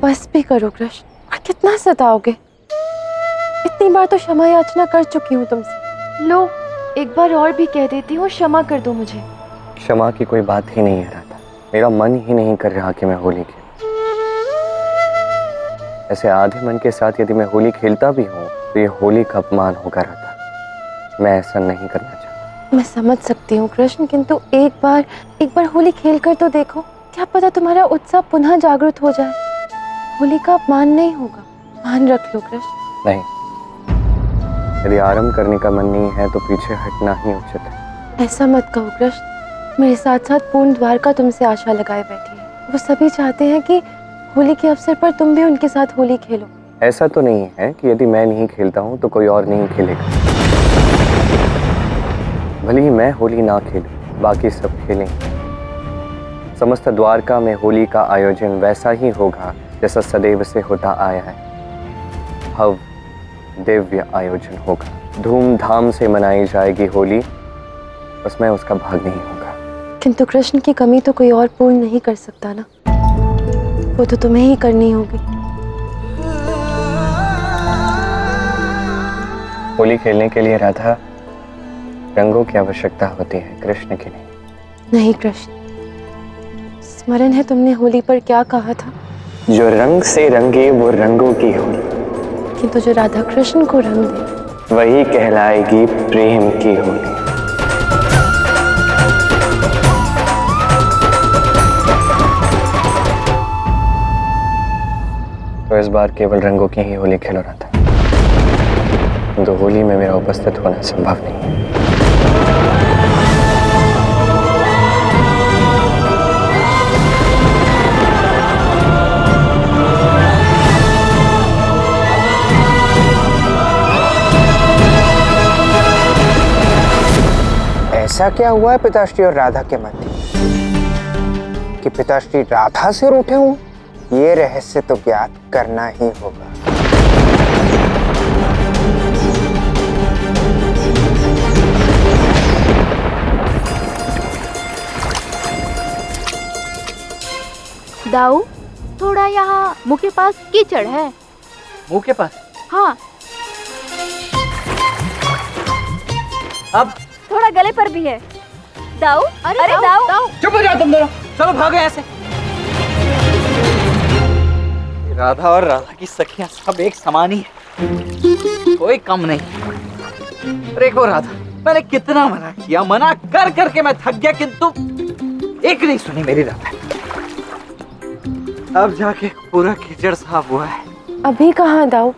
बस भी करो कृष्ण, और कितना सताओगे? इतनी बार तो क्षमा याचना कर चुकी हूँ तुमसे। लो, एक बार और भी कह देती हूँ, क्षमा कर दो मुझे। क्षमा की कोई बात ही नहीं है राधा, मेरा मन ही नहीं कर रहा कि मैं होली खेलूं। ऐसे आधे मन के साथ यदि मैं होली खेलता भी हूँ तो ये होली का अपमान होगा राधा, मैं ऐसा नहीं करना चाहता। मैं समझ सकती हूँ कृष्ण, किंतु एक बार होली खेल कर तो देखो, क्या पता तुम्हारा उत्साह पुनः जागृत हो जाए। होली का अपमान नहीं होगा, मान रख लो कृष्ण। नहीं, यदि आरंभ करने का मन नहीं है तो पीछे हटना ही उचित है। ऐसा मत कहो कृष्ण, मेरे साथ साथ पूर्ण द्वारका तुमसे आशा लगाए बैठी है। वो सभी चाहते हैं कि होली के अवसर पर तुम भी उनके साथ होली खेलो। ऐसा तो नहीं है कि यदि मैं नहीं खेलता हूँ तो कोई और नहीं खेलेगा। भले ही मैं होली ना खेलूं, बाकी सब खेलेंगे। समस्त द्वारका में होली का आयोजन वैसा ही होगा जैसा सदैव से होता आया है। भव्य दिव्य आयोजन होगा, धूमधाम से मनाई जाएगी होली, बस मैं उसका भाग नहीं होगा। किंतु कृष्ण की कमी तो कोई और पूर्ण नहीं कर सकता ना, वो तो तुम्हें ही करनी होगी। होली खेलने के लिए राधा रंगों की आवश्यकता होती है, कृष्ण की नहीं। नहीं कृष्ण, स्मरण है तुमने होली पर क्या कहा था? जो रंग से रंगे वो रंगों की होली, किंतु जो राधा कृष्ण को रंग दे वही कहलाएगी प्रेम की होली। तो इस बार केवल रंगों की ही होली खेलो राधा, तो होली में मेरा उपस्थित होना संभव नहीं है। ऐसा क्या हुआ है पिताश्री और राधा के मध्य कि पिताश्री राधा से रूठे हुए? ये रहस्य तो ज्ञात करना ही होगा। दाऊ, थोड़ा यहाँ मुंह के पास कीचड़ है। मुंह के पास? हाँ। अब थोड़ा गले पर भी है। दाऊ, अरे दाऊ। चुप हो जाओ तुम दोनों, चलो भागो यहाँ से। राधा और राधा की सखियां सब एक समान ही है, कोई कम नहीं। देखो राधा, मैंने कितना मना किया, मना कर करके मैं थक गया, किंतु एक नहीं सुनी मेरी राधा। अब जाके पूरा कीचड़ साफ हुआ है। अभी कहाँ दाऊ,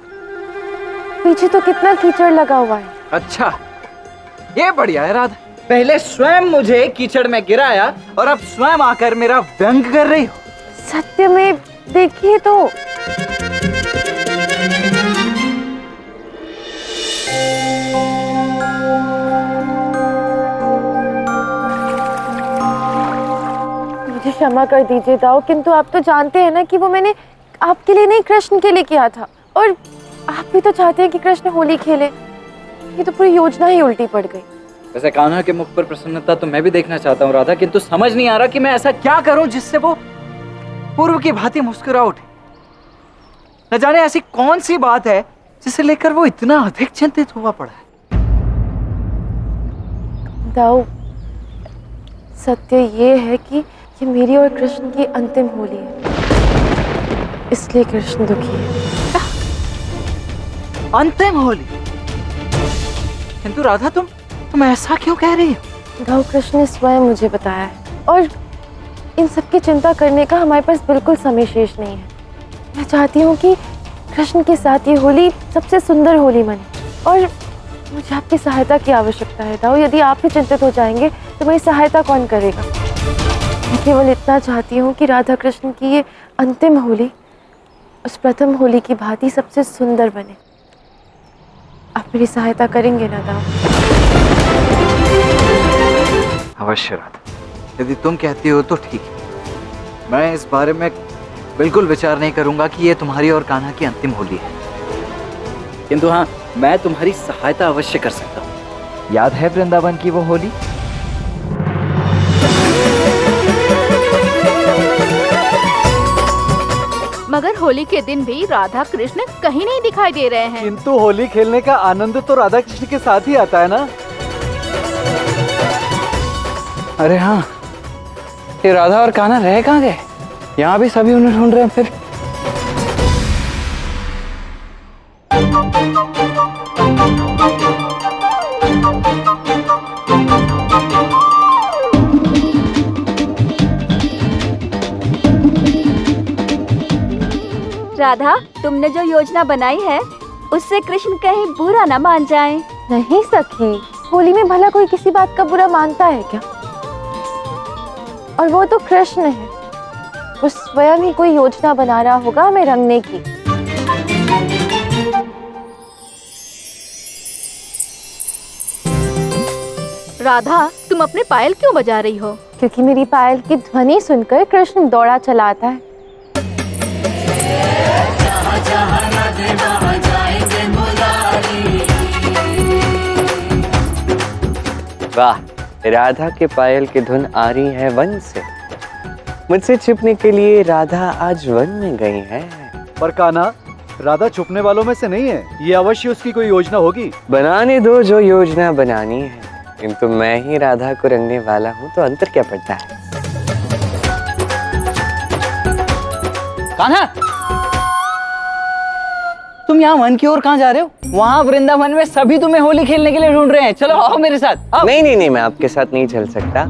पीछे तो कितना कीचड़ लगा हुआ है। अच्छा, ये बढ़िया है राधा, पहले स्वयं मुझे कीचड़ में गिराया और अब स्वयं आकर मेरा व्यंग कर रही हो। सत्य में देखिए तो मुझे क्षमा कर दीजिए दाऊ, किंतु आप तो जानते हैं ना कि वो मैंने आपके लिए नहीं कृष्ण के लिए किया था, और आप भी तो चाहते हैं कि कृष्ण होली खेले। ये तो पूरी योजना ही उल्टी पड़ गई। वैसे कान्हा के मुख पर प्रसन्नता तो मैं भी देखना चाहता हूँ राधा, किंतु समझ नहीं आ रहा कि मैं ऐसा क्या करूं जिससे वो पूर्व की भांति मुस्कुरा उठे। न जाने ऐसी कौन सी बात है जिसे लेकर वो इतना अधिक चिंतित हुआ पड़ा है। दाऊ, सत्य ये है कि ये मेरी और कृष्ण की अंतिम होली है, इसलिए कृष्ण दुखी है। अंतिम होली? किंतु राधा, तुम ऐसा क्यों कह रही हो? दाऊ, कृष्ण ने स्वयं मुझे बताया है, और इन सब की चिंता करने का हमारे पास बिल्कुल समय शेष नहीं है। मैं चाहती हूँ कि कृष्ण के साथ ये होली सबसे सुंदर होली बने, और मुझे आपकी सहायता की आवश्यकता है दाऊ। यदि आप भी चिंतित हो जाएंगे तो मेरी सहायता कौन करेगा? केवल इतना चाहती हूँ कि राधा कृष्ण की ये अंतिम होली उस प्रथम होली की भांति सबसे सुंदर बने। आप मेरी सहायता करेंगे ना दाऊ? अवश्य राधा, यदि तुम कहती हो तो ठीक है। मैं इस बारे में बिल्कुल विचार नहीं करूंगा कि ये तुम्हारी और कान्हा की अंतिम होली है, किंतु हाँ, मैं तुम्हारी सहायता अवश्य कर सकता हूँ। याद है वृंदावन की वो होली? मगर होली के दिन भी राधा कृष्ण कहीं नहीं दिखाई दे रहे हैं। किंतु होली खेलने का आनंद तो राधा कृष्ण के साथ ही आता है ना। अरे हाँ, ये राधा और कान्हा रह कहाँ गए? यहाँ भी सभी उन्हें ढूंढ रहे हैं फिर। राधा, तुमने जो योजना बनाई है उससे कृष्ण कहीं बुरा ना मान जाए। नहीं सखी, होली में भला कोई किसी बात का बुरा मानता है क्या? और वो तो कृष्ण है, वो स्वयं ही कोई योजना बना रहा होगा हमें रंगने की। राधा, तुम अपने पायल क्यों बजा रही हो? क्योंकि मेरी पायल की ध्वनि सुनकर कृष्ण दौड़ा चला आता है। वाह, राधा के पायल की धुन आ रही है वन से। मुझसे छिपने के लिए राधा आज वन में गई है। पर कान्हा, राधा छुपने वालों में से नहीं है, ये अवश्य उसकी कोई योजना होगी। बनाने दो जो योजना बनानी है, किंतु मैं ही राधा को रंगने वाला हूँ, तो अंतर क्या पड़ता है? कान्हा, तुम यहाँ वन की ओर कहाँ जा रहे हो? वहाँ वृंदावन में सभी तुम्हें होली खेलने के लिए ढूंढ रहे हैं। चलो आओ मेरे साथ। आओ। नहीं नहीं नहीं, मैं आपके साथ नहीं चल सकता।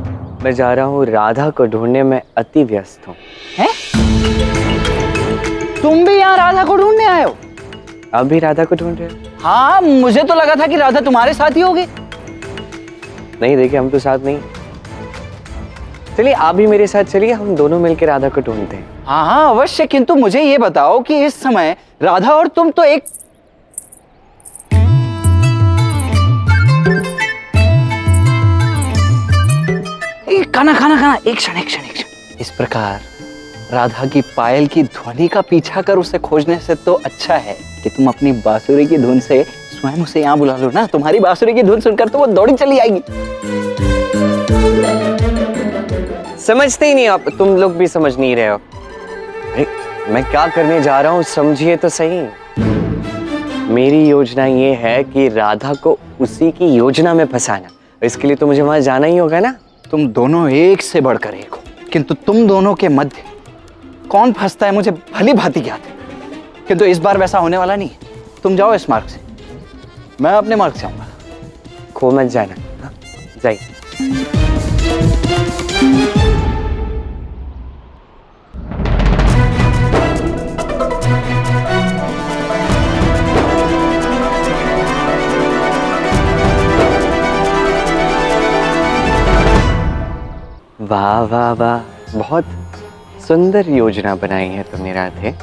मैं जा रहा हूँ राधा को ढूंढने में अति व्यस्त हूँ। हैं? तुम भी यहाँ राधा को ढूंढने आए हो? आप भी राधा को ढूंढ रहे हो? हाँ, मुझे तो लगा था कि राधा तुम्हारे साथ ही होगी। नहीं, देखिए हम तो साथ नहीं। चलिए आप भी मेरे साथ चलिए, हम दोनों मिलकर राधा को ढूंढते हैं। हाँ हाँ अवश्य, किंतु मुझे ये बताओ कि इस समय राधा और तुम तो एक खाना एक क्षण। इस प्रकार राधा की पायल की ध्वनि का पीछा कर उसे खोजने से तो अच्छा है कि तुम अपनी बांसुरी की धुन से स्वयं उसे यहाँ बुला लो ना। तुम्हारी बांसुरी की धुन सुनकर तो वो दौड़ी चली आएगी। समझते ही नहीं आप, तुम लोग भी समझ नहीं रहे हो। अरे मैं क्या करने जा रहा हूँ समझिए तो सही। मेरी योजना ये है कि राधा को उसी की योजना में फंसाना। इसके लिए तो मुझे वहां जाना ही होगा ना। तुम दोनों एक से बढ़कर एक हो, किंतु तुम दोनों के मध्य कौन फंसता है मुझे भली भांति ज्ञात है। किंतु इस बार वैसा होने वाला नहीं है। तुम जाओ इस मार्ग से, मैं अपने मार्ग से आऊंगा। खो मत जाना। हाँ? जाइए। वाह वाह वाह, बहुत सुंदर योजना बनाई है तुमने राधे।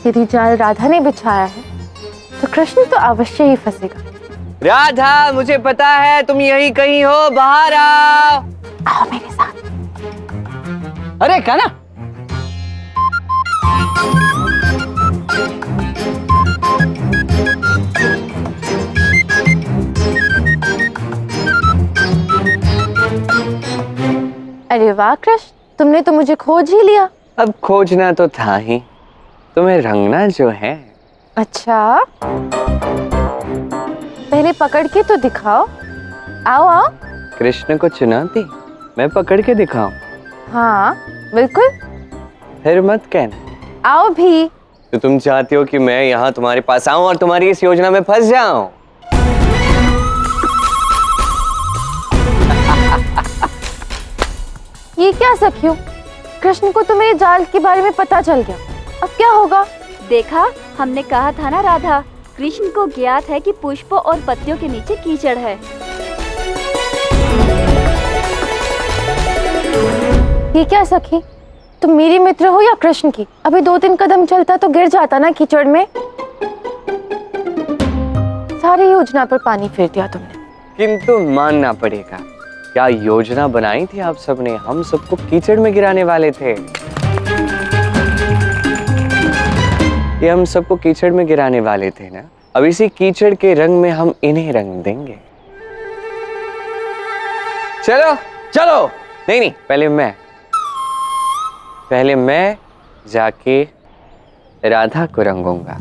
यदि जाल राधा ने बिछाया है तो कृष्ण तो अवश्य ही फंसेगा। राधा, मुझे पता है तुम यहीं कहीं हो, बाहर आओ। आओ मेरे साथ। अरे कान्हा, अरे वाह कृष्ण, तुमने तो मुझे खोज ही लिया। अब खोजना तो था ही, तुम्हें रंगना जो है। अच्छा, पहले पकड़ के तो दिखाओ। आओ आओ। कृष्ण को चुनौती, मैं पकड़ के दिखाऊं? हाँ बिल्कुल। फिर मत कहना। आओ भी। तो तुम चाहती हो कि मैं यहाँ तुम्हारे पास आऊं और तुम्हारी इस योजना में फंस जाऊं? ये क्या सखियों, कृष्ण को तो मेरे जाल के बारे में पता चल गया, अब क्या होगा? देखा, हमने कहा था ना राधा, कृष्ण को ज्ञात है कि पुष्पों और पत्तियों के नीचे कीचड़ है। ये क्या सखी, तुम मेरी मित्र हो या कृष्ण की? अभी 2-3 कदम चलता तो गिर जाता ना कीचड़ में। सारी योजना पर पानी फेर दिया तुमने। किंतु मानना पड़ेगा, क्या योजना बनाई थी आप सबने? हम सबको कीचड़ में गिराने वाले थे। ये हम सबको कीचड़ में गिराने वाले थे ना। अब इसी कीचड़ के रंग में हम इन्हें रंग देंगे। चलो चलो। नहीं नहीं, पहले मैं जाके राधा को रंगूंगा।